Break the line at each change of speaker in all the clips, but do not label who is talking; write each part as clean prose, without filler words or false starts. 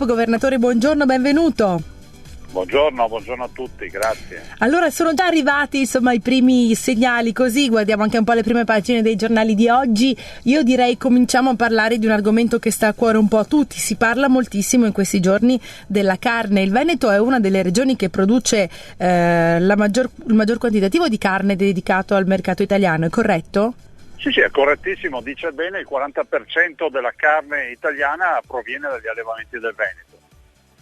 Governatore, buongiorno, benvenuto.
Buongiorno a tutti, grazie.
Allora, sono già arrivati i primi segnali, così guardiamo anche un po' le prime pagine dei giornali di oggi. Io direi cominciamo a parlare di un argomento che sta a cuore un po' a tutti. Si parla moltissimo in questi giorni della carne. Il Veneto è una delle regioni che produce il maggior quantitativo di carne dedicato al mercato italiano, è corretto?
Sì, è correttissimo, dice bene, il 40% della carne italiana proviene dagli allevamenti del Veneto.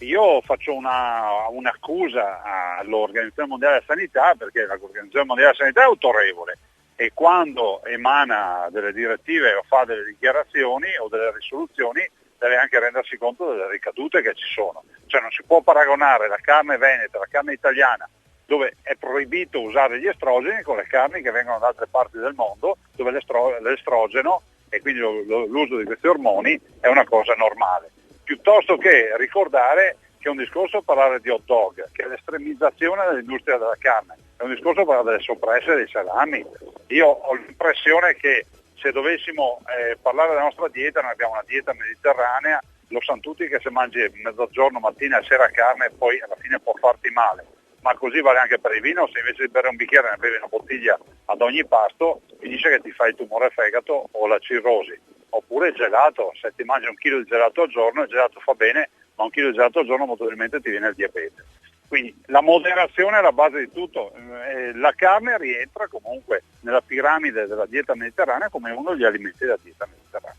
Io faccio un'accusa all'Organizzazione Mondiale della Sanità, perché l'Organizzazione Mondiale della Sanità è autorevole e quando emana delle direttive o fa delle dichiarazioni o delle risoluzioni deve anche rendersi conto delle ricadute che ci sono. Cioè non si può paragonare la carne veneta, la carne italiana, dove è proibito usare gli estrogeni, con le carni che vengono da altre parti del mondo, dove l'estrogeno e quindi l'uso di questi ormoni è una cosa normale. Piuttosto che ricordare che è un discorso parlare di hot dog, che è l'estremizzazione dell'industria della carne, è un discorso parlare delle soppresse dei salami. Io ho l'impressione che se dovessimo parlare della nostra dieta, noi abbiamo una dieta mediterranea, lo sanno tutti che se mangi mezzogiorno, mattina e sera carne poi alla fine può farti male, ma così vale anche per il vino. Se invece di bere un bicchiere ne bevi una bottiglia ad ogni pasto, finisce che ti fai il tumore fegato o la cirrosi. Oppure il gelato, se ti mangi un chilo di gelato al giorno, il gelato fa bene, ma un chilo di gelato al giorno molto probabilmente ti viene il diabete. Quindi la moderazione è la base di tutto. La carne rientra comunque nella piramide della dieta mediterranea come uno degli alimenti della dieta mediterranea.